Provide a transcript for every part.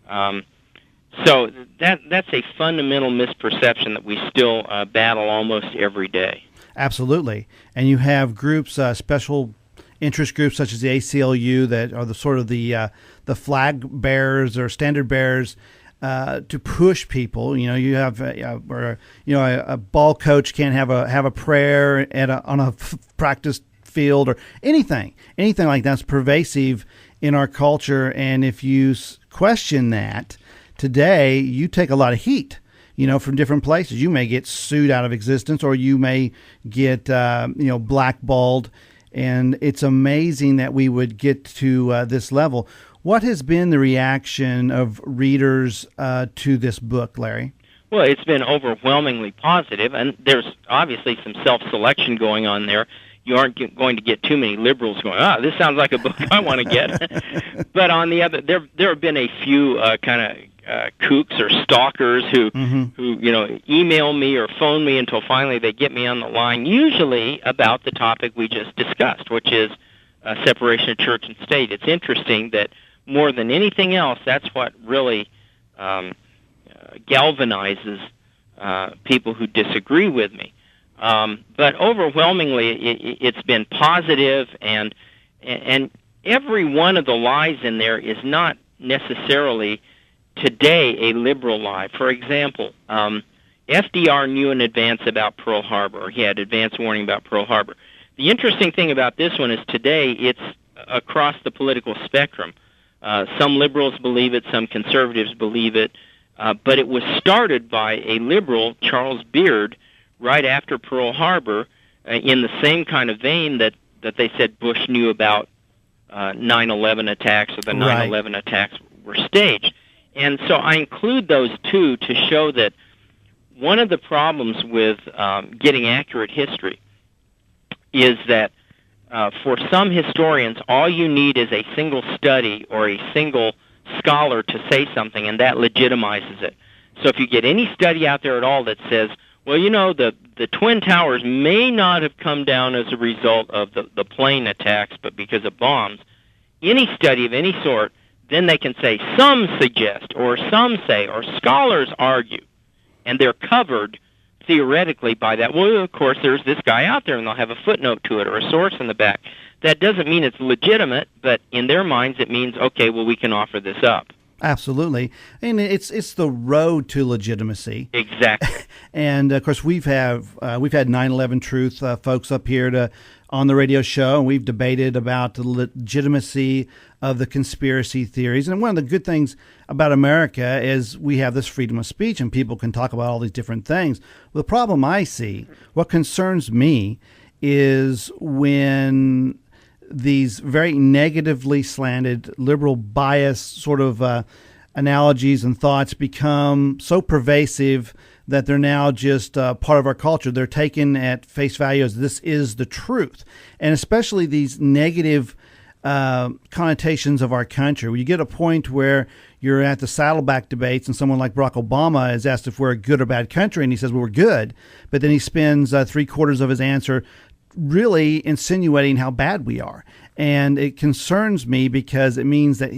So that's a fundamental misperception that we still battle almost every day. Absolutely. And you have groups, special interest groups such as the ACLU, that are the sort of the flag bearers or standard bearers to push people. You know, you have a ball coach can't have a prayer on a practice field or anything like that's pervasive in our culture. And if you question that today, you take a lot of heat, from different places. You may get sued out of existence, or you may get, blackballed. And it's amazing that we would get to this level. What has been the reaction of readers to this book, Larry? Well, it's been overwhelmingly positive, and there's obviously some self-selection going on there. You aren't going to get too many liberals going, this sounds like a book I want to get. But on the other, there have been a few kind of kooks or stalkers who email me or phone me until finally they get me on the line, usually about the topic we just discussed, which is separation of church and state. It's interesting that more than anything else, that's what really galvanizes people who disagree with me. But overwhelmingly, it's been positive, and every one of the lies in there is not necessarily today a liberal lie. For example, FDR knew in advance about Pearl Harbor. He had advance warning about Pearl Harbor. The interesting thing about this one is today it's across the political spectrum. Some liberals believe it, some conservatives believe it, but it was started by a liberal, Charles Beard, right after Pearl Harbor, in the same kind of vein that they said Bush knew about 9/11 attacks, or the 9/11 attacks were staged. And so I include those two to show that one of the problems with getting accurate history is that for some historians, all you need is a single study or a single scholar to say something, and that legitimizes it. So if you get any study out there at all that says, well, the Twin Towers may not have come down as a result of the plane attacks, but because of bombs, any study of any sort, then they can say some suggest, or some say, or scholars argue, and they're covered theoretically by that. Well, of course, there's this guy out there, and they'll have a footnote to it or a source in the back. That doesn't mean it's legitimate, but in their minds it means, okay, well, we can offer this up. Absolutely. And it's the road to legitimacy. Exactly. And, of course, we've had 9/11 Truth folks up here on the radio show, and we've debated about the legitimacy of the conspiracy theories. And one of the good things about America is we have this freedom of speech, and people can talk about all these different things. Well, the problem I see, what concerns me, is when these very negatively slanted, liberal bias sort of analogies and thoughts become so pervasive that they're now just part of our culture. They're taken at face value as this is the truth. And especially these negative connotations of our country. When you get a point where you're at the Saddleback debates and someone like Barack Obama is asked if we're a good or bad country, and he says, well, we're good. But then he spends 3/4 of his answer really insinuating how bad we are. And it concerns me because it means that,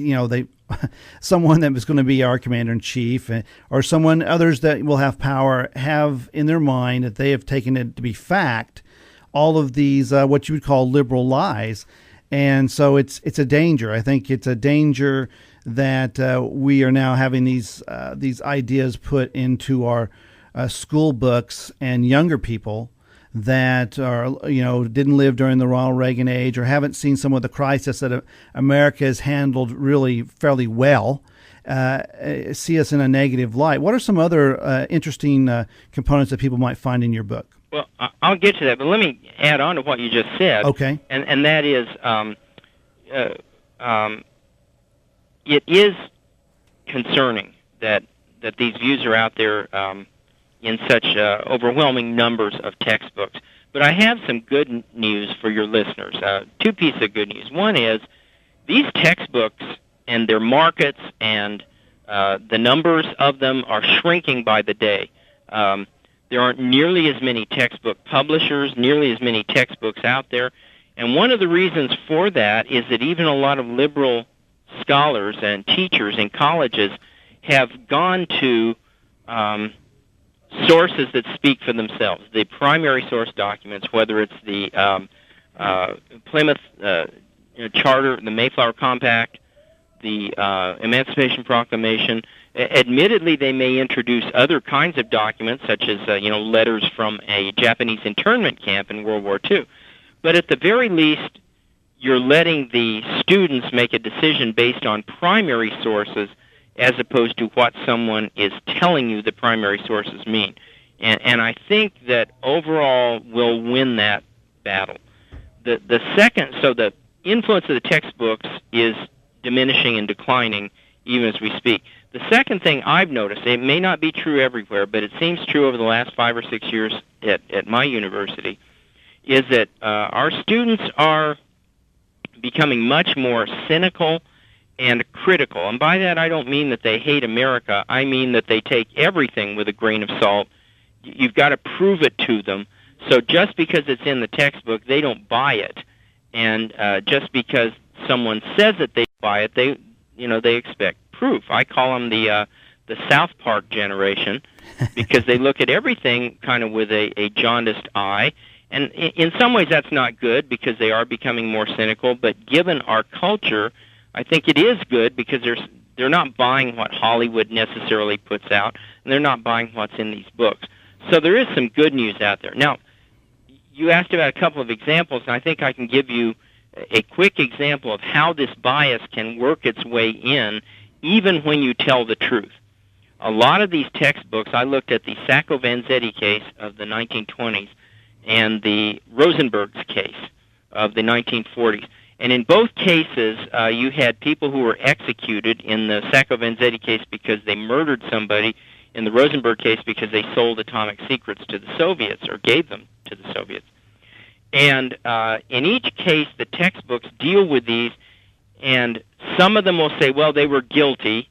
someone that was going to be our commander-in-chief or others that will have power have in their mind that they have taken it to be fact, all of these, what you would call liberal lies. And so it's a danger. I think it's a danger that we are now having these ideas put into our school books, and younger people that are, didn't live during the Ronald Reagan age or haven't seen some of the crisis that America has handled really fairly well, see us in a negative light. What are some other interesting components that people might find in your book? Well, I'll get to that, but let me add on to what you just said. Okay. And that is, it is concerning that these views are out there in such overwhelming numbers of textbooks. But I have some good news for your listeners. Two pieces of good news. One is these textbooks and their markets and the numbers of them are shrinking by the day. There aren't nearly as many textbook publishers, nearly as many textbooks out there. And one of the reasons for that is that even a lot of liberal scholars and teachers in colleges have gone to sources that speak for themselves. The primary source documents, whether it's the Plymouth Charter, the Mayflower Compact, the Emancipation Proclamation. Admittedly, they may introduce other kinds of documents, such as letters from a Japanese internment camp in World War II. But at the very least, you're letting the students make a decision based on primary sources as opposed to what someone is telling you the primary sources mean. And I think that overall we'll win that battle. The second, so the influence of the textbooks is diminishing and declining even as we speak. The second thing I've noticed, it may not be true everywhere, but it seems true over the last 5 or 6 years at my university, is that our students are becoming much more cynical and critical. And by that I don't mean that they hate America. I mean that they take everything with a grain of salt. You've got to prove it to them. So just because it's in the textbook, they don't buy it. And just because someone says that they buy it, they expect proof. I call them the South Park generation because they look at everything kind of with a jaundiced eye. And in some ways that's not good because they are becoming more cynical, but given our culture, I think it is good because they're not buying what Hollywood necessarily puts out, and they're not buying what's in these books. So there is some good news out there. Now, you asked about a couple of examples, and I think I can give you a quick example of how this bias can work its way in even when you tell the truth. A lot of these textbooks, I looked at the Sacco-Vanzetti case of the 1920s and the Rosenberg's case of the 1940s. And in both cases, you had people who were executed in the Sacco-Vanzetti case because they murdered somebody, in the Rosenberg case because they sold atomic secrets to the Soviets or gave them to the Soviets. And in each case, the textbooks deal with these, and some of them will say, well, they were guilty.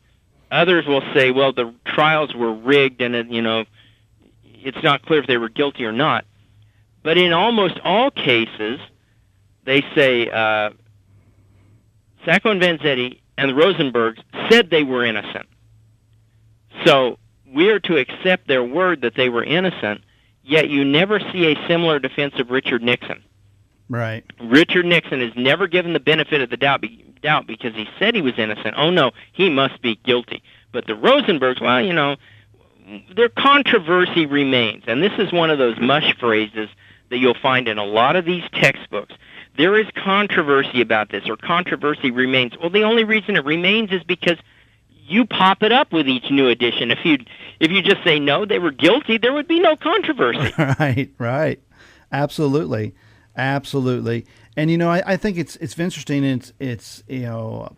Others will say, well, the trials were rigged, and it's not clear if they were guilty or not. But in almost all cases, they say Sacco and Vanzetti and the Rosenbergs said they were innocent. So we are to accept their word that they were innocent, yet you never see a similar defense of Richard Nixon. Right. Richard Nixon is never given the benefit of the doubt because he said he was innocent. Oh, no, he must be guilty. But the Rosenbergs, well, their controversy remains. And this is one of those mush phrases that you'll find in a lot of these textbooks. There is controversy about this, or controversy remains. Well, the only reason it remains is because you pop it up with each new edition. If you just say no, they were guilty, there would be no controversy. Right. Absolutely. And I think it's interesting, and it's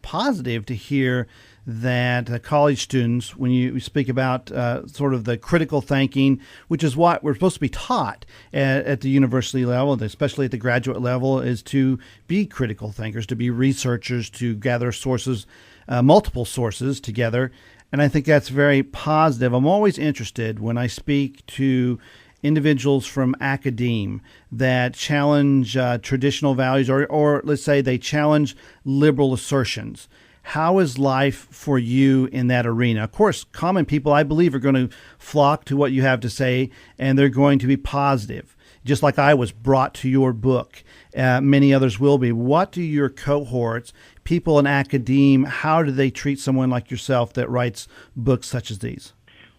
positive to hear that college students, when you speak about sort of the critical thinking, which is what we're supposed to be taught at the university level, and especially at the graduate level, is to be critical thinkers, to be researchers, to gather sources, multiple sources together. And I think that's very positive. I'm always interested when I speak to individuals from academe that challenge traditional values, or let's say they challenge liberal assertions. How is life for you in that arena? Of course, common people, I believe, are going to flock to what you have to say, and they're going to be positive. Just like I was brought to your book, many others will be. What do your cohorts, people in academe, how do they treat someone like yourself that writes books such as these?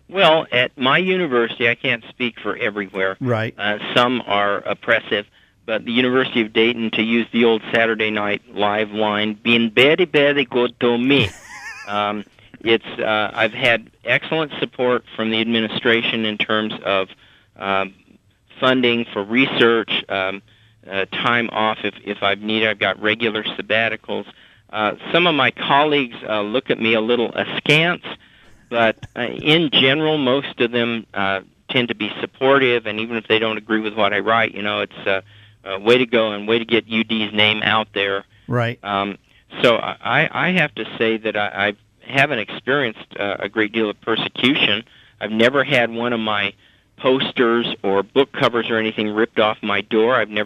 Well, at my university, I can't speak for everywhere. Right. Some are oppressive, but the University of Dayton, to use the old Saturday Night Live line, been very, very good to me. I've had excellent support from the administration in terms of funding for research, time off if I've needed. I've got regular sabbaticals. Some of my colleagues look at me a little askance, but in general, most of them tend to be supportive, and even if they don't agree with what I write, it's a way to go and way to get UD's name out there. Right. So I have to say that I haven't experienced a great deal of persecution. I've never had one of my posters or book covers or anything ripped off my door. I've never